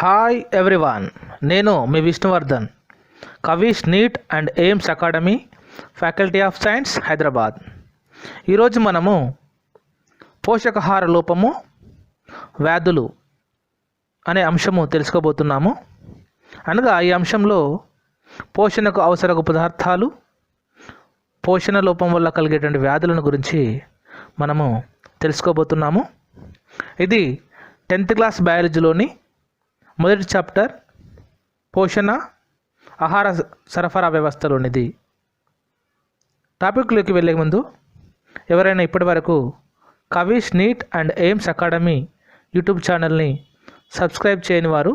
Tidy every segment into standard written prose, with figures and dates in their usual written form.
Hi everyone, నేను మీ Vishnuvardhan, Kavish NEET and AIIMS academy, faculty of science, Hyderabad. ఈరోజు మనము పోషకాహార లోపము, వ్యాధులు అనే అంశము తెలుసుకోబోతున్నాము. అనగా ఈ అంశంలో పోషణకు అవసరపు పదార్థాలు, పోషణ లోపం వల్ల కలిగేటువంటి వ్యాధులను గురించి మనము తెలుసుకోబోతున్నాము. ఇది 10th క్లాస్ బయాలజీలోని మొదటి చాప్టర్, పోషణ ఆహార సరఫరా వ్యవస్థలోనిది. టాపిక్లోకి వెళ్ళే ముందు ఎవరైనా ఇప్పటి వరకు Kavish NEET and AIIMS academy YouTube ఛానల్ని సబ్స్క్రైబ్ చేయని వారు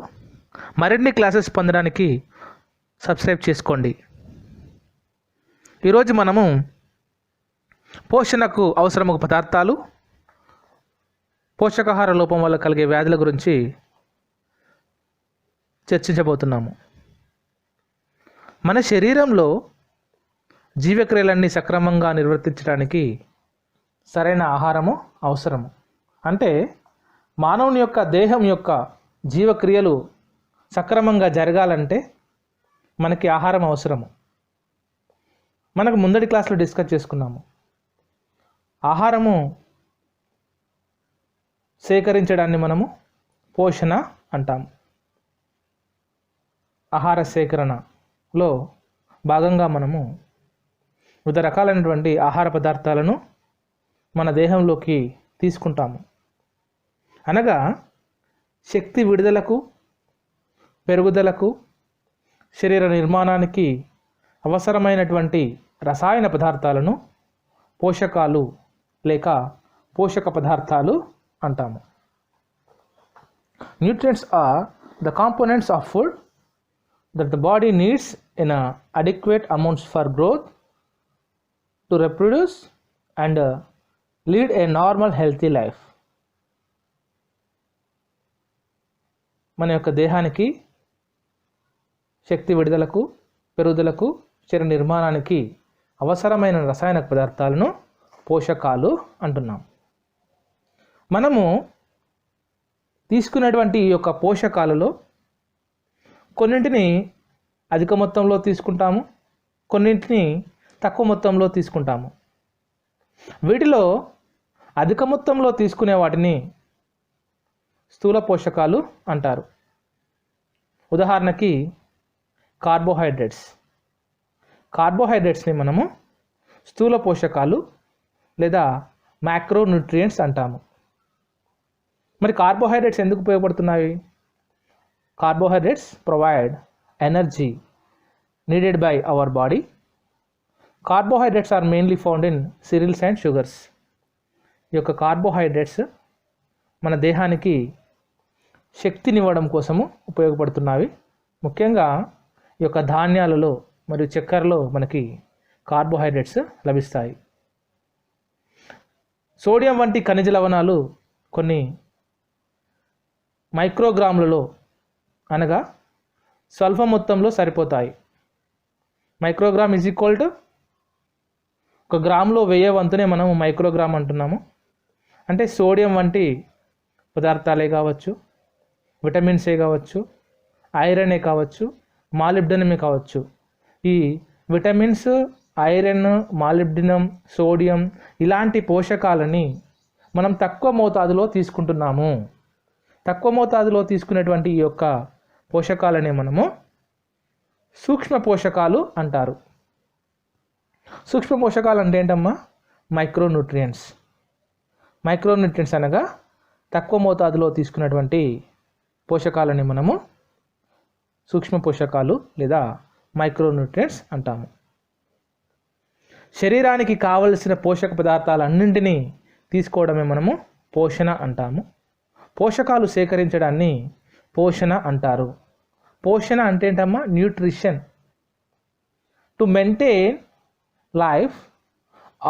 మరిన్ని క్లాసెస్ పొందడానికి సబ్స్క్రైబ్ చేసుకోండి. ఈరోజు మనము పోషణకు అవసరమగు పదార్థాలు, పోషకాహార లోపం వల్ల కలిగే వ్యాధుల గురించి చర్చించబోతున్నాము. మన శరీరంలో జీవక్రియలన్నీ సక్రమంగా నిర్వర్తించడానికి సరైన ఆహారము అవసరము. అంటే మానవుని యొక్క దేహం యొక్క జీవక్రియలు సక్రమంగా జరగాలంటే మనకి ఆహారం అవసరము. మనకు ముందటి క్లాస్లో డిస్కస్ చేసుకున్నాము. ఆహారము సేకరించడాన్ని మనము పోషణ అంటాము. ఆహార సేకరణలో భాగంగా మనము వివిధ రకాలైనటువంటి ఆహార పదార్థాలను మన దేహంలోకి తీసుకుంటాము. అనగా శక్తి విడుదలకు, పెరుగుదలకు, శరీర నిర్మాణానికి అవసరమైనటువంటి రసాయన పదార్థాలను పోషకాలు లేక పోషక పదార్థాలు అంటాము. Nutrients are the components of food that the body needs in adequate amounts for growth, to reproduce and lead a normal healthy life. మన యొక్క దేహానికి శక్తి విడుదలకు, పెరుగుదలకు, శరీర నిర్మాణానికి అవసరమైన రసాయన పదార్థాలను పోషకాలు అంటున్నాం. మనము తీసుకునేటువంటి ఈ యొక్క పోషకాలలో కొన్నింటిని అధిక మొత్తంలో తీసుకుంటాము, కొన్నింటిని తక్కువ మొత్తంలో తీసుకుంటాము. వీటిలో అధిక మొత్తంలో తీసుకునే వాటిని స్థూల పోషకాలు అంటారు. ఉదాహరణకి కార్బోహైడ్రేట్స్ని మనము స్థూల పోషకాలు లేదా మ్యాక్రోన్యూట్రియంట్స్ అంటాము. మరి కార్బోహైడ్రేట్స్ ఎందుకు ఉపయోగపడుతున్నాయి? Carbohydrates provide energy needed by our body. Carbohydrates are mainly found in cereals and sugars. ఈ యొక్క కార్బోహైడ్రేట్స్ మన దేహానికి శక్తినివ్వడం కోసము ఉపయోగపడుతున్నవి. ముఖ్యంగా ఈ యొక్క ధాన్యాలలో మరియు చక్కెరలో మనకి కార్బోహైడ్రేట్స్ లభిస్తాయి. సోడియం వంటి ఖనిజ లవణాలు కొన్ని మైక్రోగ్రాములలో అనగా స్వల్ప మొత్తంలో సరిపోతాయి. మైక్రోగ్రామ్ ఈజ్ ఈక్వల్ టు 1 గ్రాములో 1000 వంతునే మనం మైక్రోగ్రామ్ అంటున్నాము. అంటే సోడియం వంటి పదార్థాలే కావచ్చు, విటమిన్సే కావచ్చు, ఐరనే కావచ్చు, మాలిబ్డినమే కావచ్చు. ఈ విటమిన్స్, ఐరన్, మాలిబ్డినం, సోడియం ఇలాంటి పోషకాలని మనం తక్కువ మోతాదులో తీసుకుంటున్నాము. తక్కువ మోతాదులో తీసుకునేటువంటి ఈ యొక్క పోషకాలనే మనము సూక్ష్మ పోషకాలు అంటారు. సూక్ష్మ పోషకాలు అంటే ఏంటమ్మా? మైక్రోన్యూట్రియంట్స్ అనగా తక్కువ మోతాదులో తీసుకున్నటువంటి పోషకాలని మనము సూక్ష్మ పోషకాలు లేదా మైక్రోన్యూట్రియంట్స్ అంటాము. శరీరానికి కావలసిన పోషక పదార్థాలన్నింటినీ తీసుకోవడమే మనము పోషణ అంటాము. పోషకాలు సేకరించడాన్ని పోషణ అంటారు. పోషణ అంటే ఏంటమ్మా? Nutrition. To maintain life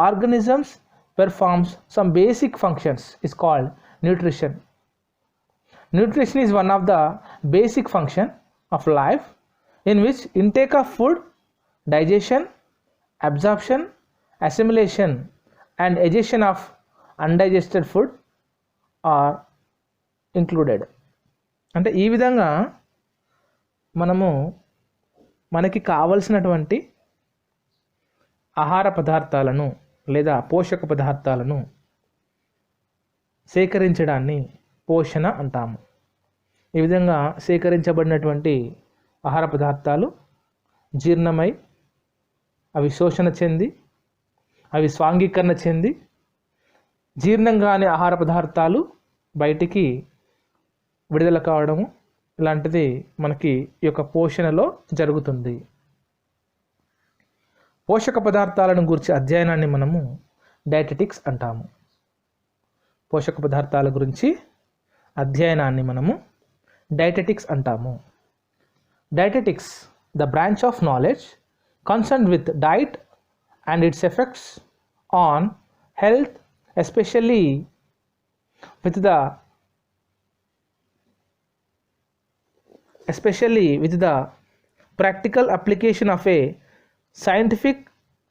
organisms performs some basic functions is called nutrition. Nutrition is one of the basic function of life in which intake of food, digestion, absorption, assimilation and egestion of undigested food are included. అంటే ఈ విధంగా మనము మనకి కావలసినటువంటి ఆహార పదార్థాలను లేదా పోషక పదార్థాలను సేకరించడాన్ని పోషణ అంటాము. ఈ విధంగా సేకరించబడినటువంటి ఆహార పదార్థాలు జీర్ణమై అవి శోషణ చెంది అవి స్వాంగీకరణ చెంది జీర్ణం కాని ఆహార పదార్థాలు బయటికి విడుదల కావడము ఇలాంటిది మనకి ఈ యొక్క పోషణలో జరుగుతుంది. పోషక పదార్థాలను గురించి అధ్యయనాన్ని మనము డైటెటిక్స్ అంటాము. పోషక పదార్థాల గురించి అధ్యయనాన్ని మనము డైటెటిక్స్ అంటాము. Dietetics the branch of knowledge concerned with diet and its effects on health, especially with the practical application of a scientific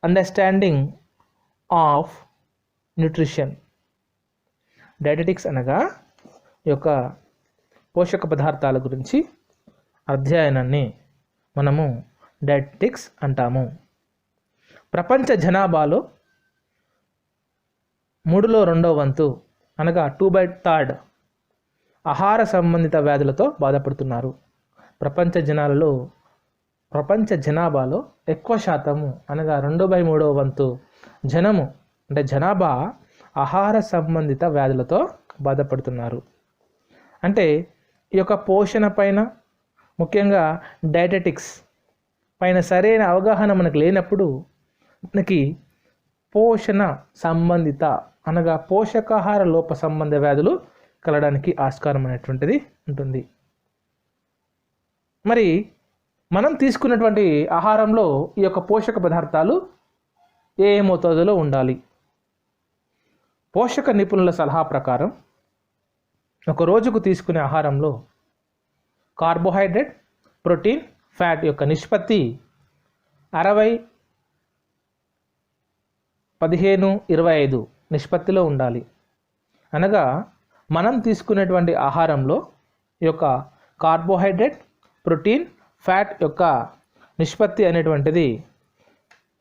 understanding of nutrition. Dietetics అనగా ఈ యొక్క పోషక పదార్థాల గురించి అధ్యయనాన్ని మనము డైటెటిక్స్ అంటాము. ప్రపంచ జనాభాలో 3/2 అనగా 2/3 ఆహార సంబంధిత వ్యాధులతో బాధపడుతున్నారు. ప్రపంచ జనాభాలో ఎక్కువ శాతము అనగా 2/3 జనము అంటే జనాభా ఆహార సంబంధిత వ్యాధులతో బాధపడుతున్నారు. అంటే ఈ యొక్క పోషణ పైన ముఖ్యంగా డైటెటిక్స్ పైన సరైన అవగాహన మనకు లేనప్పుడు మనకి పోషణ సంబంధిత అనగా పోషకాహార లోప సంబంధ వ్యాధులు కలగడానికి ఆస్కారం అనేటువంటిది ఉంటుంది. మరి మనం తీసుకున్నటువంటి ఆహారంలో ఈ యొక్క పోషక పదార్థాలు ఏ మోతాదులో ఉండాలి? పోషక నిపుణుల సలహా ప్రకారం ఒక రోజుకు తీసుకునే ఆహారంలో కార్బోహైడ్రేట్, ప్రోటీన్, ఫ్యాట్ యొక్క నిష్పత్తి 60-15-25 నిష్పత్తిలో ఉండాలి. అనగా మనం తీసుకునేటువంటి ఆహారంలో ఈ యొక్క కార్బోహైడ్రేట్, ప్రోటీన్, ఫ్యాట్ యొక్క నిష్పత్తి అనేటువంటిది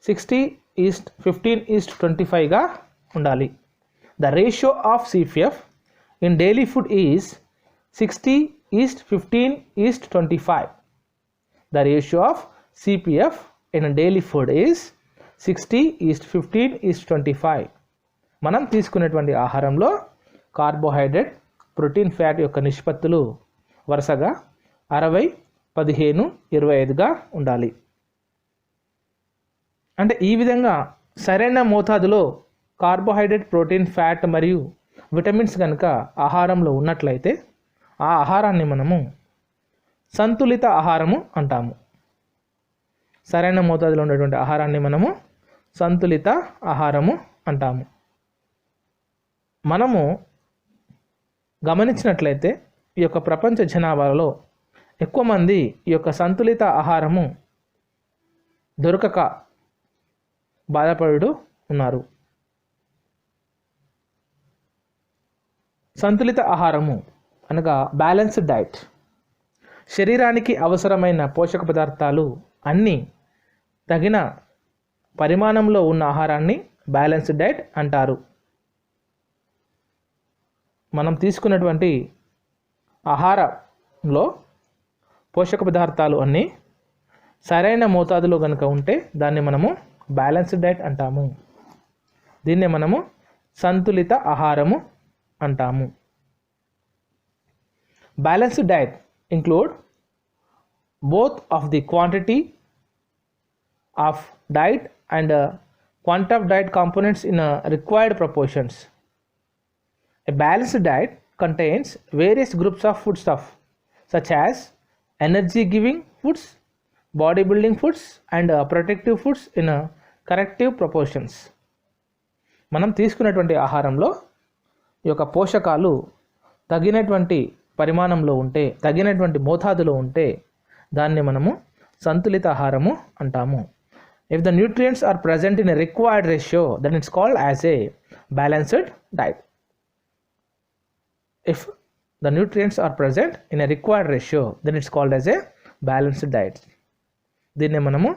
60:15:25గా ఉండాలి. The ratio of CPF in daily food is 60:15:25. The ratio of CPF in a daily food is 60:15:25. మనం తీసుకునేటువంటి ఆహారంలో కార్బోహైడ్రేట్, ప్రోటీన్, ఫ్యాట్ యొక్క నిష్పత్తులు వరుసగా 60-15-25గా ఉండాలి. అంటే ఈ విధంగా సరైన మోతాదులో కార్బోహైడ్రేట్, ప్రోటీన్, ఫ్యాట్ మరియు విటమిన్స్ కనుక ఆహారంలో ఉన్నట్లయితే ఆ ఆహారాన్ని మనము సంతులిత ఆహారము అంటాము. సరైన మోతాదులో ఉన్నటువంటి ఆహారాన్ని మనము సంతులిత ఆహారము అంటాము. మనము గమనించినట్లయితే ఈ యొక్క ప్రపంచ జనాభాలో ఎక్కువ మంది ఈ యొక్క సంతులిత ఆహారము దొరకక బాధపడుతూ ఉన్నారు. సంతులిత ఆహారము అనగా బ్యాలెన్స్డ్ డైట్. శరీరానికి అవసరమైన పోషక పదార్థాలు అన్నీ తగిన పరిమాణంలో ఉన్న ఆహారాన్ని బ్యాలెన్స్డ్ డైట్ అంటారు. మనం తీసుకున్నటువంటి ఆహారంలో పోషక పదార్థాలు అన్నీ సరైన మోతాదులో కనుక ఉంటే దాన్ని మనము బ్యాలెన్స్డ్ డైట్ అంటాము. దీన్నే మనము సంతులిత ఆహారము అంటాము. Balanced diet include both of the quantity of diet and quantity of diet components in required proportions. A balanced diet contains various groups of foodstuff such as energy giving foods, body building foods and protective foods in corrective proportions. మనం తీసుకునేటువంటి ఆహారంలో ఈ యొక్క పోషకాలు తగినటువంటి పరిమాణంలో ఉంటే, తగినటువంటి మోతాదులో ఉంటే దాన్ని మనము సంతులిత ఆహారము అంటాము. If the nutrients are present in a required ratio, then it's called as a balanced diet. If the nutrients are present in a required ratio, then it's called as a balanced diet. దీన్నే మనము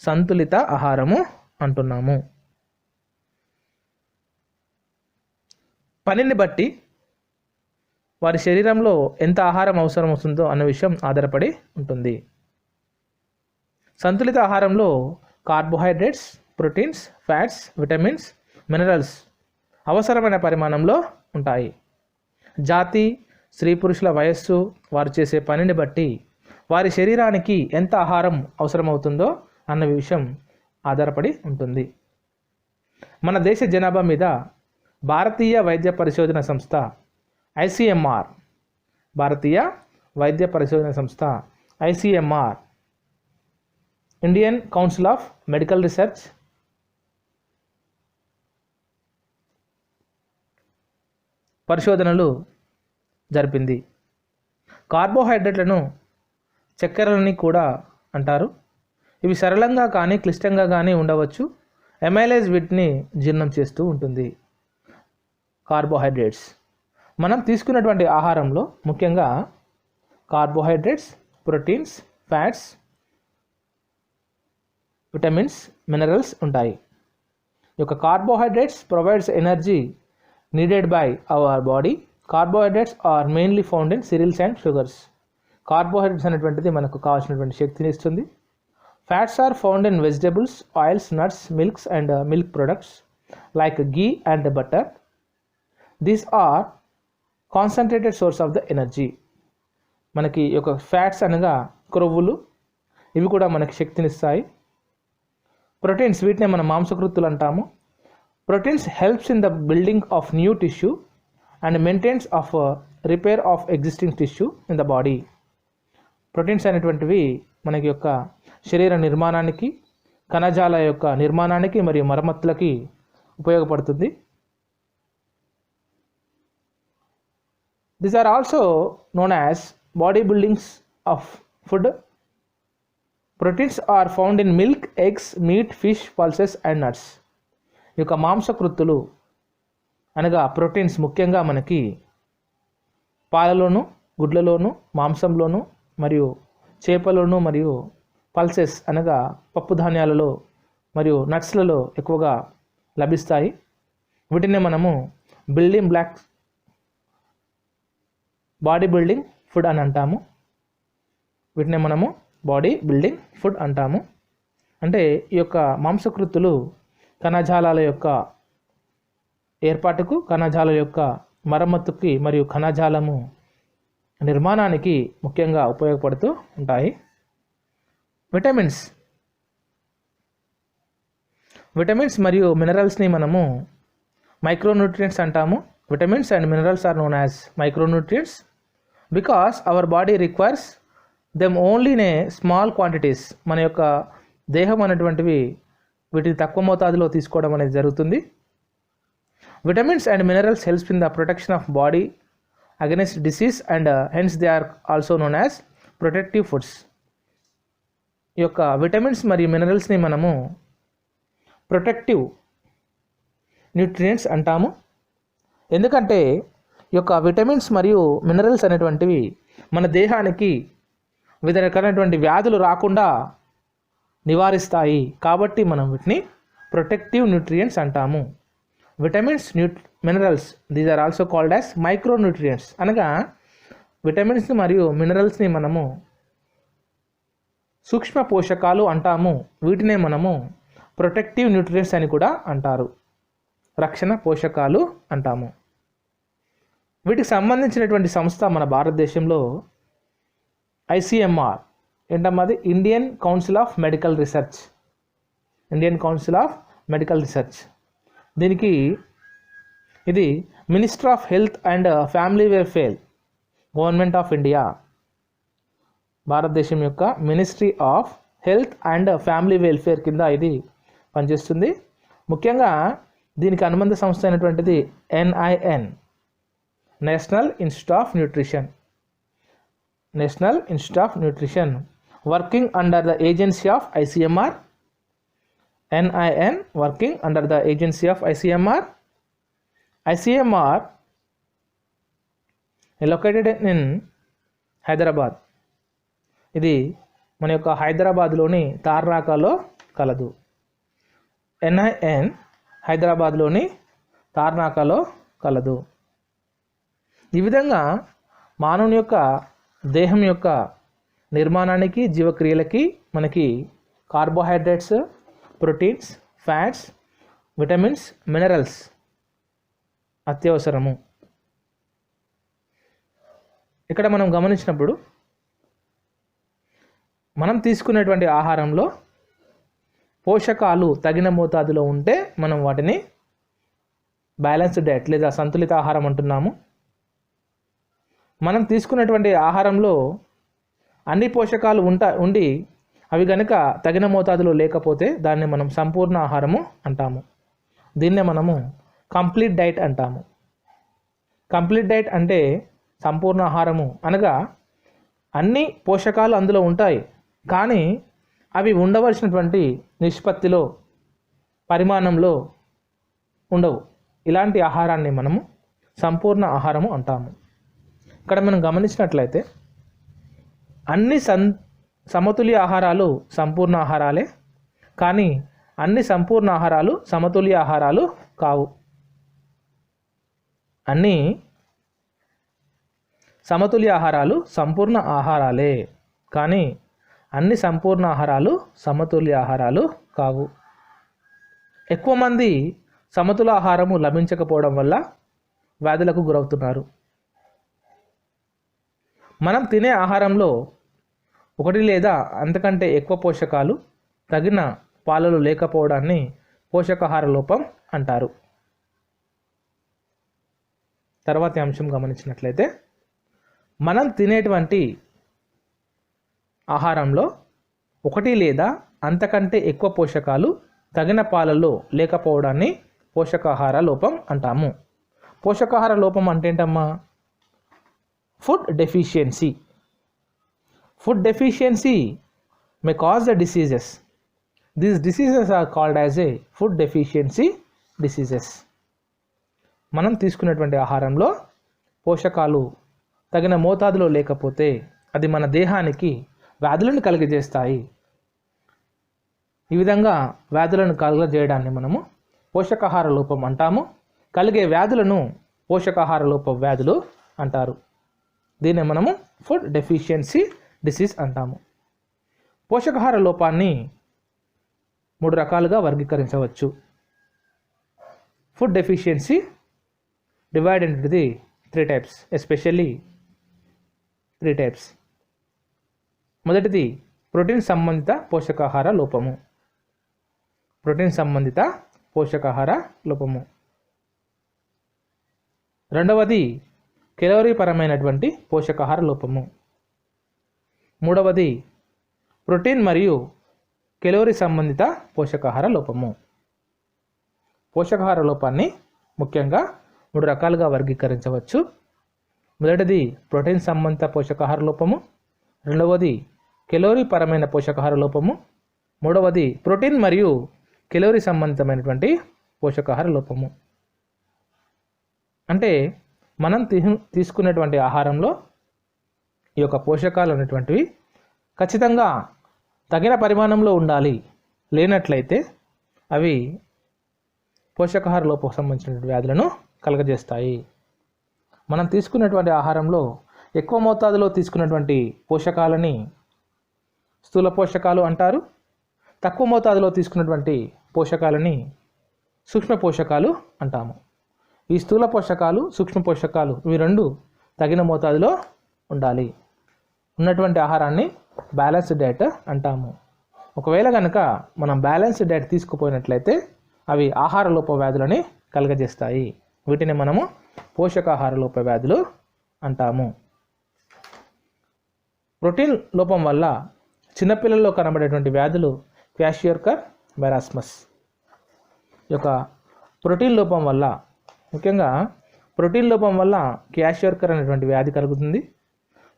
సంతులిత ఆహారము అంటున్నాము. పనిని బట్టి వారి శరీరంలో ఎంత ఆహారం అవసరం అవుతుందో అన్న విషయం ఆధారపడి ఉంటుంది. సంతులిత ఆహారంలో carbohydrates, proteins, fats, vitamins, minerals అవసరమైన పరిమాణంలో ఉంటాయి. జాతి, స్త్రీ పురుషుల వయస్సు, వారు చేసే పనిని బట్టి వారి శరీరానికి ఎంత ఆహారం అవసరమవుతుందో అన్న విషయం ఆధారపడి ఉంటుంది. మన దేశ జనాభా మీద భారతీయ వైద్య పరిశోధన సంస్థ ఐసిఎంఆర్, భారతీయ వైద్య పరిశోధన సంస్థ ICMR, Indian council of medical research పరిశోధనలు జరిపింది. కార్బోహైడ్రేట్లను చక్కెరలని కూడా అంటారు. ఇవి సరళంగా కానీ క్లిష్టంగా కానీ ఉండవచ్చు. ఎమైలేజ్ వీటిని జీర్ణం చేస్తూ ఉంటుంది. కార్బోహైడ్రేట్స్ మనం తీసుకున్నటువంటి ఆహారంలో ముఖ్యంగా carbohydrates, proteins, fats, vitamins, minerals ఉంటాయి. ఈ యొక్క carbohydrates provides energy needed by our body. Carbohydrates are mainly found in cereals and sugars. Carbohydrates అనేటువంటిది మనకు కావాల్సినటువంటి శక్తిని ఇస్తుంది. Fats are found in vegetables, oils, nuts, milks and milk products like ghee and butter. These are concentrated source of the energy. మనకి ఒక fats అనగా క్రొవ్వులు, ఇవి కూడా మనకి శక్తినిస్తాయి. ప్రోటీన్స్, వీటినే మనం మాంసకృత్తులు అంటాము. Proteins helps in the building of new tissue and maintains of repair of existing tissue in the body. Proteins అనేటువంటివి మనకి యొక్క శరీర నిర్మాణానికి, కణజాల యొక్క నిర్మాణానికి మరియు మరమ్మతులకి ఉపయోగపడుతుంది. These are also known as body buildings of food. Proteins are found in milk, eggs, meat, fish, pulses and nuts. ఈ యొక్క మాంసకృత్తులు అనగా ప్రోటీన్స్ ముఖ్యంగా మనకి పాలలోను, గుడ్లలోను, మాంసంలోను మరియు చేపలోను మరియు పల్సెస్ అనగా పప్పు ధాన్యాలలో మరియు నట్స్లలో ఎక్కువగా లభిస్తాయి. వీటిని మనము building blocks, body building food అని అంటాము. వీటిని మనము బాడీ బిల్డింగ్ ఫుడ్ అంటాము. అంటే ఈ యొక్క మాంసకృత్తులు కణజాలాల యొక్క ఏర్పాటుకు, కణజాల యొక్క మరమ్మతుకి మరియు కణజాలము నిర్మాణానికి ముఖ్యంగా ఉపయోగపడుతూ ఉంటాయి. విటమిన్స్ మరియు మినరల్స్ని మనము మైక్రోన్యూట్రియంట్స్ అంటాము. Vitamins and minerals are known as micronutrients because our body requires them only in a small quantities. మన యొక్క దేహం అనేటువంటివి వీటిని తక్కువ మోతాదులో తీసుకోవడం అనేది జరుగుతుంది. Vitamins and minerals helps in the protection of body against disease and hence they are also known as protective foods. ఈ యొక్క విటమిన్స్ మరియు మినరల్స్ని మనము ప్రొటెక్టివ్ న్యూట్రియంట్స్ అంటాము. ఎందుకంటే ఈ యొక్క విటమిన్స్ మరియు మినరల్స్ అనేటువంటివి మన దేహానికి వివిధ రకాలైనటువంటి వ్యాధులు రాకుండా నివారిస్తాయి. కాబట్టి మనం వీటిని ప్రొటెక్టివ్ న్యూట్రియంట్స్ అంటాము. Vitamins, minerals, these are also called as micronutrients. అనగా విటమిన్స్ని మరియు మినరల్స్ని మనము సూక్ష్మ పోషకాలు అంటాము. వీటినే మనము ప్రొటెక్టివ్ న్యూట్రియంట్స్ అని కూడా అంటారు. రక్షణ పోషకాలు అంటాము. వీటికి సంబంధించినటువంటి సంస్థ మన భారతదేశంలో ఐసిఎంఆర్ ఏంటమ్మది, Indian council of medical research. Indian council of medical research. దీనికి ఇది minister of health and family welfare, government of India, భారతదేశం యొక్క ministry of health and family welfare కింద ఇది పనిచేస్తుంది. ముఖ్యంగా దీనికి అనుబంధ సంస్థ అయినటువంటిది NIN, national institute of nutrition. National institute of nutrition working under the agency of ICMR. NIN working under the agency of ICMR. ICMR located in Hyderabad. ఇది మన యొక్క హైదరాబాద్లోని తార్నాకలో కలదు. NIN హైదరాబాద్లోని తార్నాకలో కలదు. ఈ విధంగా మానవుని యొక్క దేహం యొక్క నిర్మాణానికి, జీవక్రియలకి మనకి carbohydrates, proteins, fats, vitamins, minerals అత్యవసరము. ఇక్కడ మనం గమనించినప్పుడు మనం తీసుకునేటువంటి ఆహారంలో పోషకాలు తగిన మోతాదులో ఉంటే మనం వాటిని బ్యాలెన్స్డ్ డైట్ లేదా సంతులిత ఆహారం అంటున్నాము. మనం తీసుకున్నటువంటి ఆహారంలో అన్ని పోషకాలు ఉండి అవి గనుక తగిన మోతాదులో లేకపోతే దాన్ని మనం సంపూర్ణ ఆహారము అంటాము. దీన్నే మనము కంప్లీట్ డైట్ అంటాము. కంప్లీట్ డైట్ అంటే సంపూర్ణ ఆహారము అనగా అన్ని పోషకాలు అందులో ఉంటాయి, కానీ అవి ఉండవలసినటువంటి నిష్పత్తిలో, పరిమాణంలో ఉండవు. ఇలాంటి ఆహారాన్ని మనము సంపూర్ణ ఆహారము అంటాము. ఇక్కడ మనం గమనించినట్లయితే అన్ని సమతుల్య ఆహారాలు సంపూర్ణ ఆహారాలే, కానీ అన్ని సంపూర్ణ ఆహారాలు సమతుల్య ఆహారాలు కావు. అన్ని సమతుల్య ఆహారాలు సంపూర్ణ ఆహారాలే, కానీ అన్ని సంపూర్ణ ఆహారాలు సమతుల్య ఆహారాలు కావు. ఎక్కువ మంది సమతుల ఆహారము లభించకపోవడం వల్ల వ్యాధులకు గురవుతున్నారు. మనం తినే ఆహారంలో ఒకటి లేదా అంతకంటే ఎక్కువ పోషకాలు తగిన పాలలో లేకపోవడాన్ని పోషకాహార లోపం అంటారు. తర్వాతి అంశం గమనించినట్లయితే మనం తినేటువంటి ఆహారంలో ఒకటి లేదా అంతకంటే ఎక్కువ పోషకాలు తగిన పాలలో లేకపోవడాన్ని పోషకాహార లోపం అంటాము. పోషకాహార లోపం అంటే ఏంటమ్మా? Food deficiency. Food deficiency may cause the diseases. These diseases are called as a food deficiency diseases. మనం తీసుకునేటువంటి ఆహారంలో పోషకాలు తగిన మోతాదులో లేకపోతే అది మన దేహానికి వ్యాధులను కలుగజేస్తాయి. ఈ విధంగా వ్యాధులను కలుగజేయడాన్ని మనము పోషకాహార లోపం అంటాము. కలిగే వ్యాధులను పోషకాహార లోప వ్యాధులు అంటారు. దీన్ని మనము ఫుడ్ డెఫిషియన్సీ డిసీజ్ అంటాము. పోషకాహార లోపాన్ని 3 రకాలుగా వర్గీకరించవచ్చు. Food deficiency divided into the 3 types, especially 3 types. మొదటిది ప్రోటీన్ సంబంధిత పోషకాహార లోపము. ప్రోటీన్ సంబంధిత పోషకాహార లోపము. రెండవది కెలోరీ పరమైనటువంటి పోషకాహార లోపము. మూడవది ప్రోటీన్ మరియు కెలోరీ సంబంధిత పోషకాహార లోపము. పోషకాహార లోపాన్ని ముఖ్యంగా 3 రకాలుగా వర్గీకరించవచ్చు. మొదటిది ప్రోటీన్ సంబంధిత పోషకాహార లోపము, రెండవది కెలోరీ పరమైన పోషకాహార లోపము, మూడవది ప్రోటీన్ మరియు కెలోరీ సంబంధితమైనటువంటి పోషకాహార లోపము. అంటే మనం తీసుకునేటువంటి ఆహారంలో ఈ యొక్క పోషకాలు అనేటువంటివి ఖచ్చితంగా తగిన పరిమాణంలో ఉండాలి. లేనట్లయితే అవి పోషకాహార లోపం సంబంధించిన వ్యాధులను కలుగజేస్తాయి. మనం తీసుకున్నటువంటి ఆహారంలో ఎక్కువ మోతాదులో తీసుకున్నటువంటి పోషకాలని స్థూల పోషకాలు అంటారు. తక్కువ మోతాదులో తీసుకున్నటువంటి పోషకాలని సూక్ష్మ పోషకాలు అంటాము. ఈ స్థూల పోషకాలు, సూక్ష్మ పోషకాలు ఇవి 2 తగిన మోతాదులో ఉండాలి. ఉన్నటువంటి ఆహారాన్ని బ్యాలెన్స్డ్ డైట్ అంటాము. ఒకవేళ కనుక మనం బ్యాలెన్స్డ్ డైట్ తీసుకుపోయినట్లయితే అవి ఆహార లోప వ్యాధులని కలుగజేస్తాయి. వీటిని మనము పోషకాహార లోప వ్యాధులు అంటాము. ప్రోటీన్ లోపం వల్ల చిన్నపిల్లల్లో కనబడేటువంటి వ్యాధులు క్వాషియోర్కర్, మెరాస్మస్. ఈ యొక్క ప్రోటీన్ లోపం వల్ల, ముఖ్యంగా ప్రోటీన్ లోపం వల్ల క్వాషియోర్కర్ అనేటువంటి వ్యాధి కలుగుతుంది.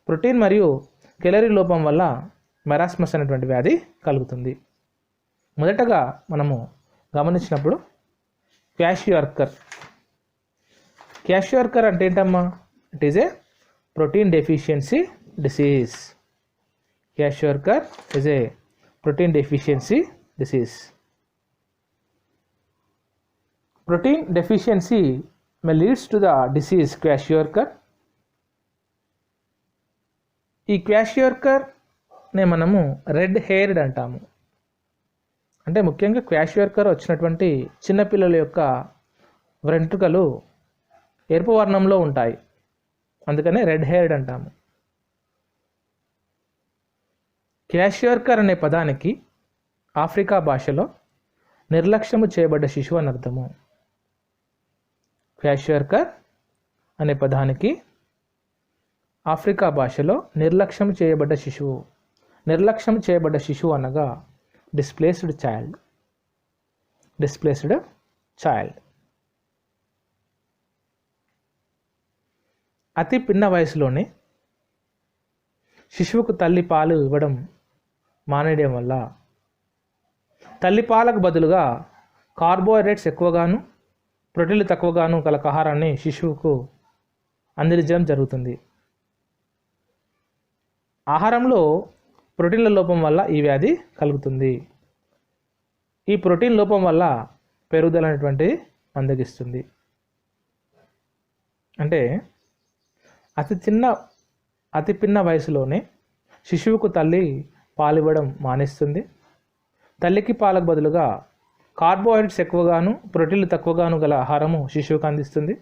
ప్రోటీన్ మరియు కెలరీ లోపం వల్ల మెరాస్మస్ అనేటువంటి వ్యాధి కలుగుతుంది. మొదటగా మనము గమనించినప్పుడు క్వాషియోర్కర్ అంటే ఏంటమ్మా? It is a protein deficiency disease. Kwashiorkor is a protein deficiency disease. Protein deficiency may leads to the disease Kwashiorkor. ఈ క్వాషియోర్కర్నే మనము రెడ్ హెయిర్డ్ అంటాము. అంటే ముఖ్యంగా క్వాషియోర్కర్ వచ్చినటువంటి చిన్నపిల్లల యొక్క వెంట్రుకలు ఎరుపు వర్ణంలో ఉంటాయి, అందుకనే రెడ్ హెయిర్డ్ అంటాము. క్వాషియోర్కర్ అనే పదానికి ఆఫ్రికా భాషలో నిర్లక్ష్యము చేయబడ్డ శిశువు అని అర్థము. క్వాషియోర్కర్ అనే పదానికి ఆఫ్రికా భాషలో నిర్లక్ష్యం చేయబడ్డ శిశువు. నిర్లక్ష్యం చేయబడ్డ శిశువు అనగా డిస్ప్లేస్డ్ చైల్డ్. Displaced child. అతి పిన్న వయసులోనే శిశువుకు తల్లి పాలు ఇవ్వడం మానేయడం వల్ల తల్లి పాలకు బదులుగా కార్బోహైడ్రేట్స్ ఎక్కువగాను ప్రోటీన్లు తక్కువగాను గల ఆహారాన్ని శిశువుకు అందించడం జరుగుతుంది. ఆహారంలో ప్రోటీన్ల లోపం వల్ల ఈ వ్యాధి కలుగుతుంది. ఈ ప్రోటీన్ లోపం వల్ల పెరుగుదల అనేటువంటిది మందగిస్తుంది. అంటే అతి పిన్న వయసులోనే శిశువుకు తల్లి పాలివ్వడం మానేస్తుంది. తల్లికి పాలకు బదులుగా కార్బోహైడ్రేట్స్ ఎక్కువగాను ప్రోటీన్లు తక్కువగాను గల ఆహారము శిశువుకు అందిస్తుంది.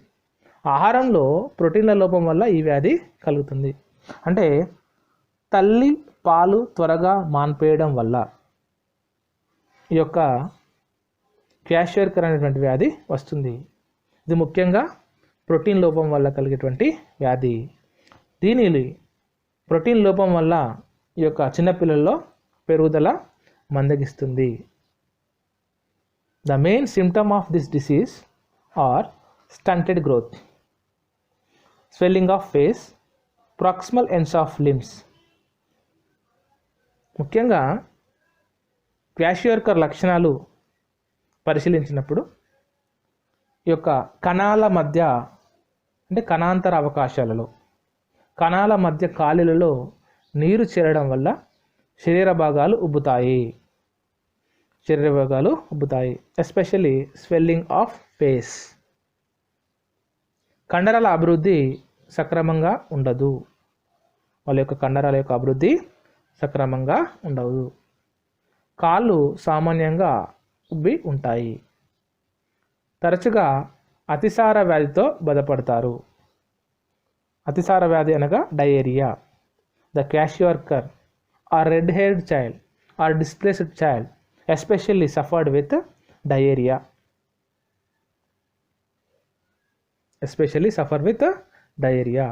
ఆహారంలో ప్రోటీన్ల లోపం వల్ల ఈ వ్యాధి కలుగుతుంది. అంటే తల్లి పాలు త్వరగా మాన్పేయడం వల్ల ఈ యొక్క క్వాషియోర్కర్ అనేటువంటి వ్యాధి వస్తుంది. ఇది ముఖ్యంగా ప్రోటీన్ లోపం వల్ల కలిగేటువంటి వ్యాధి. దీని ప్రోటీన్ లోపం వల్ల ఈ యొక్క చిన్నపిల్లల్లో పెరుగుదల మందగిస్తుంది. The main symptom of this disease are stunted growth, swelling of face, proximal ends of limbs. ముఖ్యంగా క్వాషియోర్కర్ లక్షణాలు పరిశీలించినప్పుడు ఈ యొక్క కణాల మధ్య అంటే కణాంతర అవకాశాలలో కణాల మధ్య ఖాళీలలో నీరు చేరడం వల్ల శరీర భాగాలు ఉబ్బుతాయి. Especially swelling of face. కండరాల అభివృద్ధి సక్రమంగా ఉండదు. వాళ్ళ యొక్క కండరాల యొక్క అభివృద్ధి సక్రమంగా ఉండదు. కాళ్ళు సామాన్యంగా ఉబ్బి ఉంటాయి. తరచుగా అతిసార వ్యాధితో బాధపడతారు. అతిసార వ్యాధి అనగా diarrhoea. The kwashiorkor or red haired child or displaced child especially suffered with diarrhoea.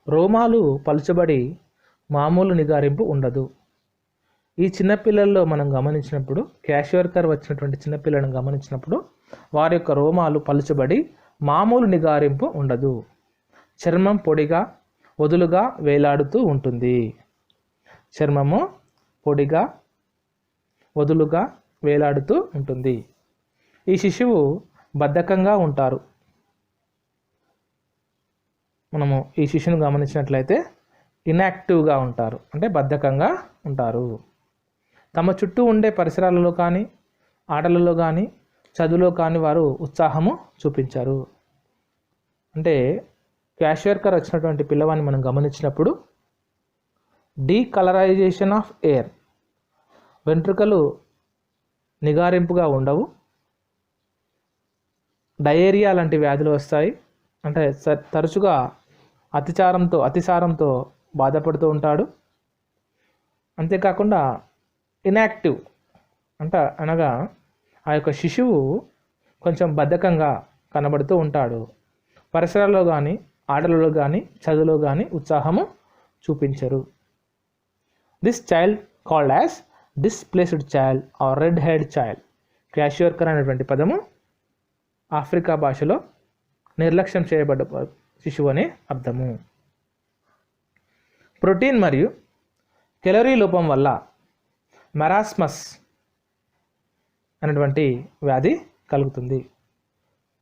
రోమాలు పలుచబడి మామూలు నిగారింపు ఉండదు. ఈ చిన్నపిల్లల్లో మనం గమనించినప్పుడు క్వాషియోర్కర్ వచ్చినటువంటి చిన్నపిల్లలను గమనించినప్పుడు వారి యొక్క రోమాలు పలుచబడి మామూలు నిగారింపు ఉండదు. చర్మం పొడిగా వదులుగా వేలాడుతూ ఉంటుంది. చర్మము పొడిగా వదులుగా వేలాడుతూ ఉంటుంది. ఈ శిశువు బద్ధకంగా ఉంటారు. మనము ఈ శిశువును గమనించినట్లయితే ఇన్యాక్టివ్గా ఉంటారు, అంటే బద్ధకంగా ఉంటారు. తమ చుట్టూ ఉండే పరిసరాలలో కానీ ఆటలలో కానీ చదువులో కానీ వారు ఉత్సాహము చూపించారు. అంటే క్వాషియోర్కర్ వచ్చినటువంటి పిల్లవాడిని మనం గమనించినప్పుడు డీకలరైజేషన్ ఆఫ్ ఎయిర్, వెంట్రుకలు నిగారింపుగా ఉండవు. డయేరియా లాంటి వ్యాధులు వస్తాయి. అంటే తరచుగా అతిసారంతో బాధపడుతూ ఉంటాడు. అంతేకాకుండా ఇన్యాక్టివ్ అనగా ఆ యొక్క శిశువు కొంచెం బద్ధకంగా కనబడుతూ ఉంటాడు. పరిసరాల్లో కానీ ఆటలలో కానీ చదువులో కానీ ఉత్సాహము చూపించరు. This child called as displaced child or red haired child. Kwashiorkor అనేటువంటి పదము ఆఫ్రికా భాషలో నిర్లక్ష్యం చేయబడ్డ శిశువు అనే అర్థము. ప్రోటీన్ మరియు కెలరీ లోపం వల్ల మెరాస్మస్ అనేటువంటి వ్యాధి కలుగుతుంది.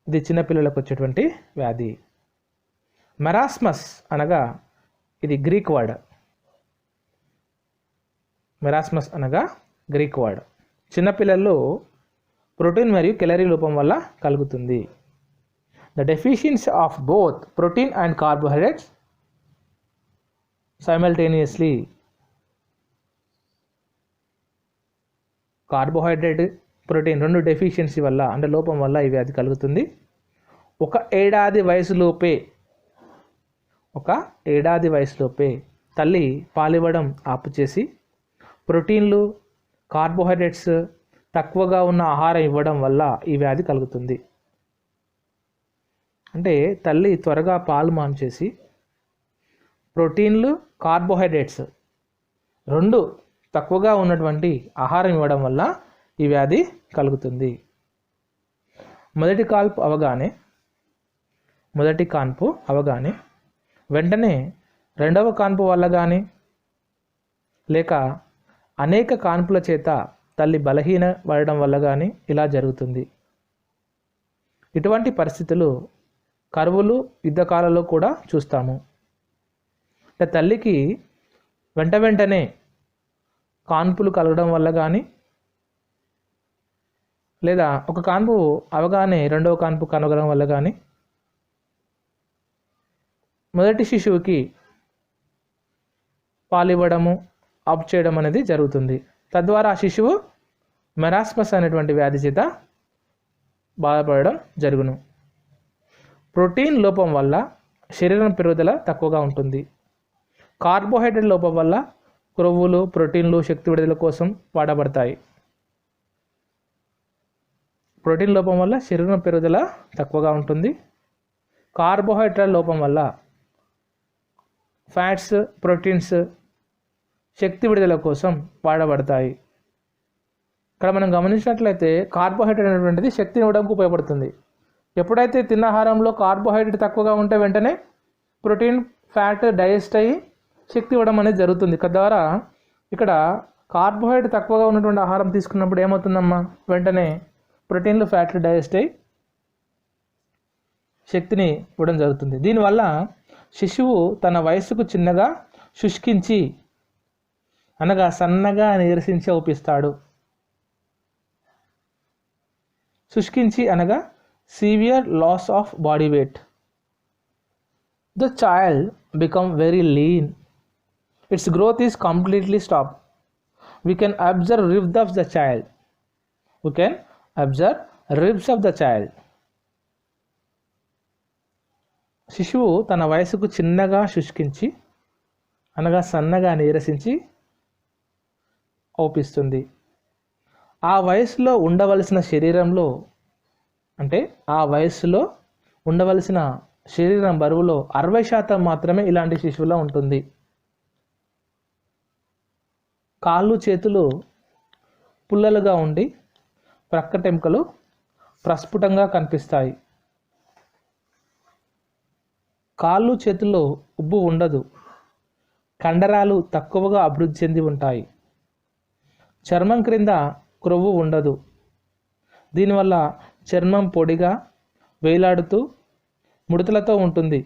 ఇది చిన్నపిల్లలకు వచ్చేటువంటి వ్యాధి. మెరాస్మస్ అనగా ఇది గ్రీక్ వర్డ్. మెరాస్మస్ అనగా గ్రీక్ వర్డ్. చిన్నపిల్లల్లో ప్రోటీన్ మరియు కెలరీ లోపం వల్ల కలుగుతుంది. The deficiency of both protein and carbohydrates simultaneously. Carbohydrate, protein రెండు డెఫిషియన్సీ వల్ల అంటే లోపం వల్ల ఈ వ్యాధి కలుగుతుంది. ఒక ఏడాది వయసులోపే తల్లి పాలివ్వడం ఆపుచేసి ప్రోటీన్లు, కార్బోహైడ్రేట్స్ తక్కువగా ఉన్న ఆహారం ఇవ్వడం వల్ల ఈ వ్యాధి కలుగుతుంది. అంటే తల్లి త్వరగా పాలు మాంచేసి ప్రోటీన్లు, కార్బోహైడ్రేట్స్ రెండు తక్కువగా ఉన్నటువంటి ఆహారం ఇవ్వడం వల్ల ఈ వ్యాధి కలుగుతుంది. మొదటి కాన్పు అవగానే వెంటనే రెండవ కాన్పు వల్ల కానీ లేక అనేక కాన్పుల చేత తల్లి బలహీనపడడం వల్ల కానీ ఇలా జరుగుతుంది. ఇటువంటి పరిస్థితులు కరువులు, యుద్ధకాలలో కూడా చూస్తాము. అంటే తల్లికి వెంటనే కాన్పులు కలగడం వల్ల కానీ లేదా ఒక కాన్పు అవగానే రెండవ కాన్పు కలగడం వల్ల కానీ మొదటి శిశువుకి పాలివ్వడము ఆఫ్ చేయడం అనేది జరుగుతుంది. తద్వారా ఆ శిశువు మెరాస్మస్ అనేటువంటి వ్యాధి చేత బాధపడడం జరుగును. ప్రోటీన్ లోపం వల్ల శరీరం పెరుగుదల తక్కువగా ఉంటుంది. కార్బోహైడ్రేట్ లోపం వల్ల క్రొవ్వులు, ప్రోటీన్లు శక్తి విడుదల కోసం వాడబడతాయి. ప్రోటీన్ లోపం వల్ల శరీరం పెరుగుదల తక్కువగా ఉంటుంది. కార్బోహైడ్రేట్ లోపం వల్ల ఫ్యాట్స్, ప్రోటీన్స్ శక్తి విడుదల కోసం వాడబడతాయి. ఇక్కడ మనం గమనించినట్లయితే కార్బోహైడ్రేట్ అనేటువంటిది శక్తిని ఇవ్వడానికి ఉపయోగపడుతుంది. ఎప్పుడైతే తిన్న ఆహారంలో కార్బోహైడ్రేట్ తక్కువగా ఉంటే వెంటనే ప్రోటీన్, ఫ్యాట్ డైజెస్ట్ అయ్యి శక్తి ఇవ్వడం అనేది జరుగుతుంది. తద్వారా ఇక్కడ కార్బోహైడ్రేట్ తక్కువగా ఉన్నటువంటి ఆహారం తీసుకున్నప్పుడు ఏమవుతుందమ్మా, వెంటనే ప్రోటీన్లు, ఫ్యాట్లు డైజెస్ట్ అయ్యి శక్తిని ఇవ్వడం జరుగుతుంది. దీనివల్ల శిశువు తన వయస్సుకు చిన్నగా శుష్కించి అనగా సన్నగా నీరసించి అవుపిస్తాడు. శుష్కించి అనగా severe loss of body weight. The child become very lean. Its growth is completely stopped. We can observe ribs of the child. శిశువు తన వయసుకు చిన్నగా శుష్కించి అనగా సన్నగా నీరసించి అవుపిస్తుంది. ఆ వయసులో ఉండవలసిన శరీరం బరువులో 60% మాత్రమే ఇలాంటి శిశువులో ఉంటుంది. కాళ్ళు, చేతులు పుల్లలుగా ఉండి ప్రక్కటెముకలు ప్రస్ఫుటంగా కనిపిస్తాయి. కాళ్ళు, చేతుల్లో ఉబ్బు ఉండదు. కండరాలు తక్కువగా అభివృద్ధి చెంది ఉంటాయి. చర్మం క్రింద క్రొవ్వు ఉండదు. దీనివల్ల చర్మం పొడిగా వేలాడుతూ ముడతలతో ఉంటుంది.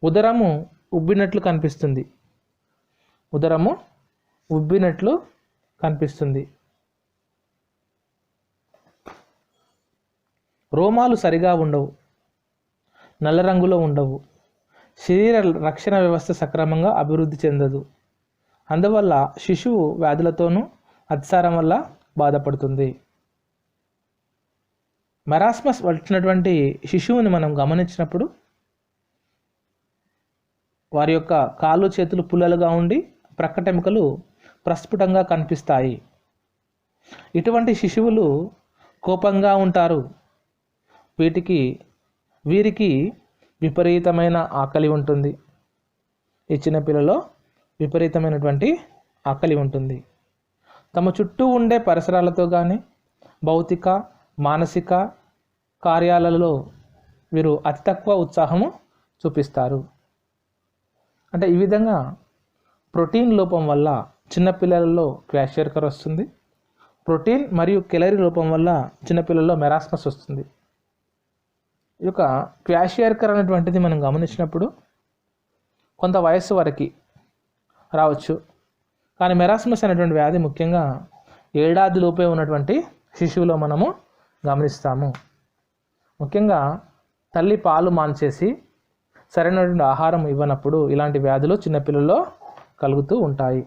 ఉదరము ఉబ్బినట్లు కనిపిస్తుంది. రోమాలు సరిగా ఉండవు, నల్ల రంగులో ఉండవు. శరీర రక్షణ వ్యవస్థ సక్రమంగా అభివృద్ధి చెందదు. అందువల్ల శిశువు వ్యాధులతోనూ అతిసారం వల్ల బాధపడుతుంది. మెరాస్మస్ వచ్చినటువంటి శిశువుని మనం గమనించినప్పుడు వారి యొక్క కాళ్ళు, చేతులు పుల్లలుగా ఉండి ప్రక్కటెముకలు ప్రస్ఫుటంగా కనిపిస్తాయి. ఇటువంటి శిశువులు కోపంగా ఉంటారు. వీరికి విపరీతమైన ఆకలి ఉంటుంది. ఈ చిన్నపిల్లలో విపరీతమైనటువంటి ఆకలి ఉంటుంది. తమ చుట్టూ ఉండే పరిసరాలతో కానీ భౌతిక, మానసిక కార్యాలలో వీరు అతి తక్కువ ఉత్సాహము చూపిస్తారు. అంటే ఈ విధంగా ప్రోటీన్ లోపం వల్ల చిన్నపిల్లలలో క్వాషియర్కర్ వస్తుంది. ప్రోటీన్ మరియు కెలరీ లోపం వల్ల చిన్నపిల్లల్లో మెరాస్మస్ వస్తుంది. ఈ యొక్క క్వాషియార్కర్ అనేటువంటిది మనం గమనించినప్పుడు కొంత వయస్సు వరకు రావచ్చు. కానీ మెరాస్మస్ అనేటువంటి వ్యాధి ముఖ్యంగా ఏడాది లోపే ఉన్నటువంటి శిశువులో మనము గమనిస్తాము. ముఖ్యంగా తల్లి పాలు మాన్చేసి సరైనటువంటి ఆహారం ఇవ్వనప్పుడు ఇలాంటి వ్యాధులు చిన్నపిల్లల్లో కలుగుతూ ఉంటాయి.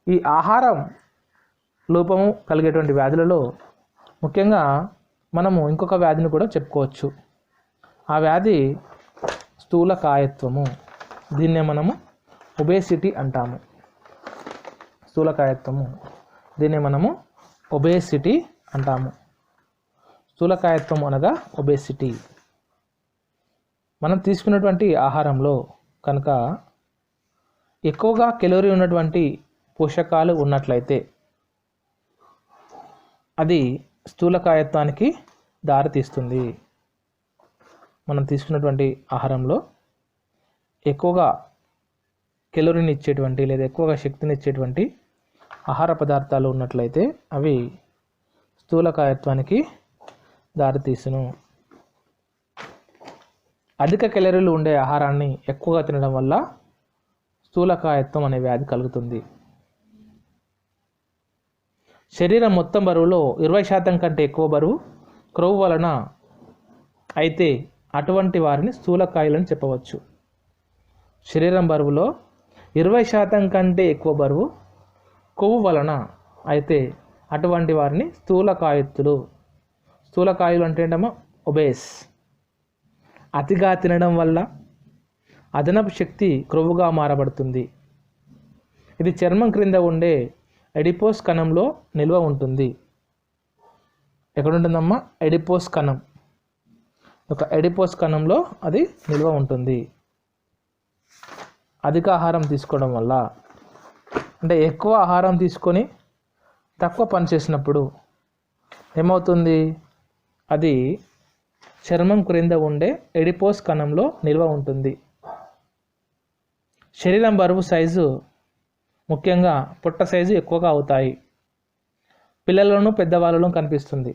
ఈ ఆహారం లోపము కలిగేటువంటి వ్యాధులలో ముఖ్యంగా మనము ఇంకొక వ్యాధిని కూడా చెప్పుకోవచ్చు. ఆ వ్యాధి స్థూలకాయత్వము. దీన్నే మనము ఒబేసిటీ అంటాము. స్థూలకాయత్వము, దీన్నే మనము ఒబేసిటీ అంటాము. స్థూలకాయత్వం అనగా ఒబేసిటీ. మనం తీసుకున్నటువంటి ఆహారంలో కనుక ఎక్కువగా కెలోరీ ఉన్నటువంటి పోషకాలు ఉన్నట్లయితే అది స్థూలకాయత్వానికి దారితీస్తుంది. మనం తీసుకున్నటువంటి ఆహారంలో ఎక్కువగా కెలోరీని ఇచ్చేటువంటి లేదా ఎక్కువగా శక్తిని ఇచ్చేటువంటి ఆహార పదార్థాలు ఉన్నట్లయితే అవి స్థూలకాయత్వానికి దారితీసును. అధిక కెలరీలు ఉండే ఆహారాన్ని ఎక్కువగా తినడం వల్ల స్థూలకాయత్వం అనే వ్యాధి కలుగుతుంది. శరీరం మొత్తం బరువులో 20% కంటే ఎక్కువ బరువు క్రొవ్వు వలన అయితే అటువంటి వారిని స్థూలకాయులని చెప్పవచ్చు. శరీరం బరువులో 20% కంటే ఎక్కువ బరువు కొవ్వు వలన అయితే అటువంటి వారిని స్థూలకాయుత్తులు. స్థూలకాయులు అంటే ఏంటమ్మా? ఒబేస్. అతిగా తినడం వల్ల అదనపు శక్తి క్రొవ్వుగా మారబడుతుంది. ఇది చర్మం క్రింద ఉండే ఎడిపోస్ కణంలో నిల్వ ఉంటుంది. ఎక్కడుంటుందమ్మా? ఎడిపోస్ కణం. ఒక ఎడిపోస్ కణంలో అది నిల్వ ఉంటుంది. అధిక ఆహారం తీసుకోవడం వల్ల, అంటే ఎక్కువ ఆహారం తీసుకొని తక్కువ పని చేసినప్పుడు ఏమవుతుంది? అది చర్మం క్రింద ఉండే ఎడిపోస్ కణంలో నిల్వ ఉంటుంది. శరీరం బరువు సైజు ముఖ్యంగా పొట్ట సైజు ఎక్కువగా అవుతాయి. పిల్లల్లోనూ పెద్దవాళ్ళలోనూ కనిపిస్తుంది.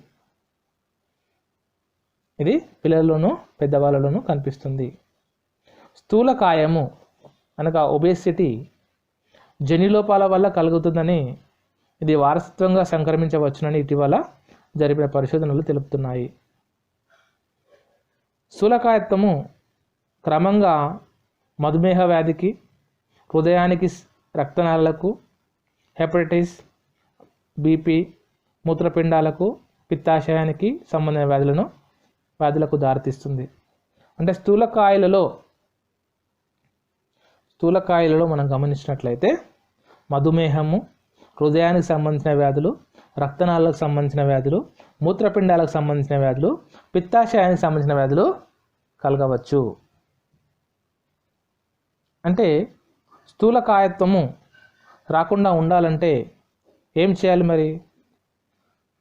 ఇది పిల్లల్లోనూ పెద్దవాళ్ళలోనూ కనిపిస్తుంది. స్థూలకాయము అనగా ఒబేసిటీ జన్యులోపాల వల్ల కలుగుతుందని, ఇది వారసత్వంగా సంక్రమించవచ్చునని ఇటీవల జరిపిన పరిశోధనలు తెలుపుతున్నాయి. స్థూలకాయత్వము క్రమంగా మధుమేహ వ్యాధికి, హృదయానికి, రక్తనాళాలకు, హెపటైటిస్, బీపీ, మూత్రపిండాలకు, పిత్తాశయానికి సంబంధించిన వ్యాధులకు దారితీస్తుంది. అంటే స్థూలకాయలలో మనం గమనించినట్లయితే మధుమేహము, హృదయానికి సంబంధించిన వ్యాధులు, రక్తనాళాలకు సంబంధించిన వ్యాధులు, మూత్రపిండాలకు సంబంధించిన వ్యాధులు, పిత్తాశయానికి సంబంధించిన వ్యాధులు కలగవచ్చు. అంటే స్థూలకాయత్వము రాకుండా ఉండాలంటే ఏం చేయాలి మరి?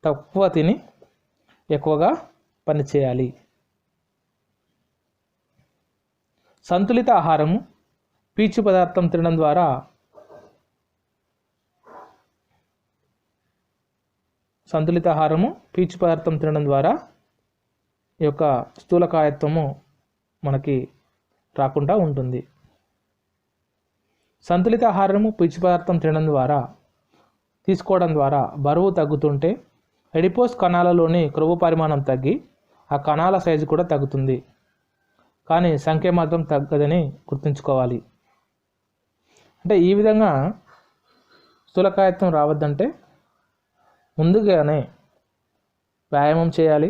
తక్కువ తిని ఎక్కువగా పని చేయాలి. సంతులిత ఆహారము, పీచు పదార్థం తినడం ద్వారా ఈ యొక్క స్థూలకాయత్వము మనకి రాకుండా ఉంటుంది. సంతులిత ఆహారము, పీచు పదార్థం తీసుకోవడం ద్వారా బరువు తగ్గుతుంటే ఎడిపోస్ కణాలలోని క్రొవ్వు పరిమాణం తగ్గి ఆ కణాల సైజు కూడా తగ్గుతుంది. కానీ సంఖ్య మాత్రం తగ్గదని గుర్తుంచుకోవాలి. అంటే ఈ విధంగా స్థూలకాయత్వం రావద్దంటే ముందుగానే వ్యాయామం చేయాలి,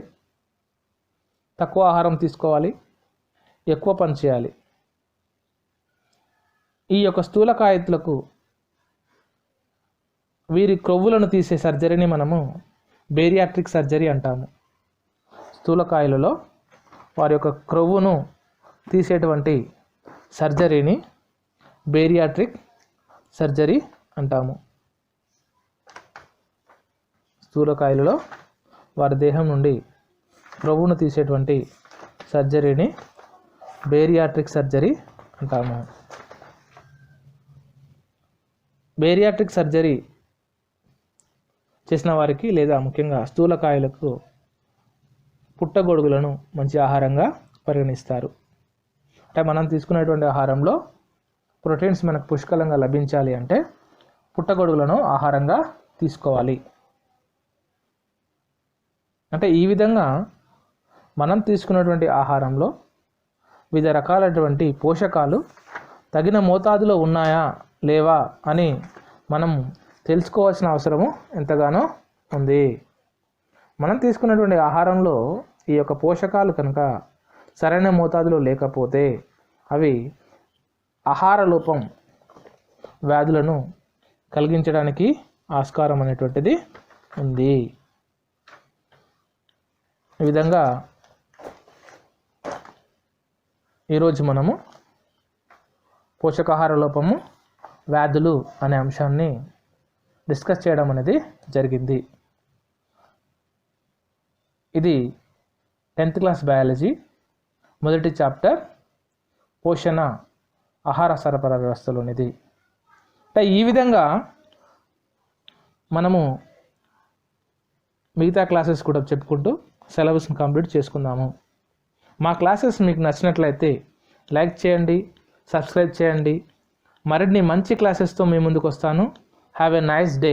తక్కువ ఆహారం తీసుకోవాలి, ఎక్కువ పని చేయాలి. ఈ యొక్క స్థూలకాయత్తులకు వీరి క్రొవ్వులను తీసే సర్జరీని మనము బేరియాట్రిక్ సర్జరీ అంటాము. స్థూలకాయలలో వారి యొక్క క్రొవ్వును తీసేటువంటి సర్జరీని బేరియాట్రిక్ సర్జరీ అంటాము. స్థూలకాయలలో వారి దేహం నుండి క్రొవ్వును తీసేటువంటి సర్జరీని బేరియాట్రిక్ సర్జరీ అంటాము. బేరియాట్రిక్ సర్జరీ చేసిన వారికి లేదా ముఖ్యంగా స్థూలకాయులకు పుట్టగొడుగులను మంచి ఆహారంగా పరిగణిస్తారు. అంటే మనం తీసుకునేటువంటి ఆహారంలో ప్రోటీన్స్ మనకు పుష్కలంగా లభించాలి అంటే పుట్టగొడుగులను ఆహారంగా తీసుకోవాలి. అంటే ఈ విధంగా మనం తీసుకున్నటువంటి ఆహారంలో వివిధ రకాలైనటువంటి పోషకాలు తగిన మోతాదులో ఉన్నాయా లేవా అని మనం తెలుసుకోవాల్సిన అవసరము ఎంతగానో ఉంది. మనం తీసుకున్నటువంటి ఆహారంలో ఈ యొక్క పోషకాలు కనుక సరైన మోతాదులో లేకపోతే అవి ఆహార లోపం వ్యాధులను కలిగించడానికి ఆస్కారం అనేటువంటిది ఉంది. ఈ విధంగా ఈరోజు మనము పోషకాహార లోపము వ్యాధులు అనే అంశాన్ని డిస్కస్ చేయడం అనేది జరిగింది. ఇది 10th క్లాస్ బయాలజీ మొదటి చాప్టర్ పోషణ ఆహార సరఫరా వ్యవస్థలోనిది. అంటే ఈ విధంగా మనము మిగతా క్లాసెస్ కూడా చెప్పుకుంటూ సిలబస్ని కంప్లీట్ చేసుకుందాము. మా క్లాసెస్ మీకు నచ్చినట్లయితే లైక్ చేయండి, సబ్స్క్రైబ్ చేయండి. మరిన్ని మంచి క్లాసెస్తో మీ ముందుకు వస్తాను. Have a nice day.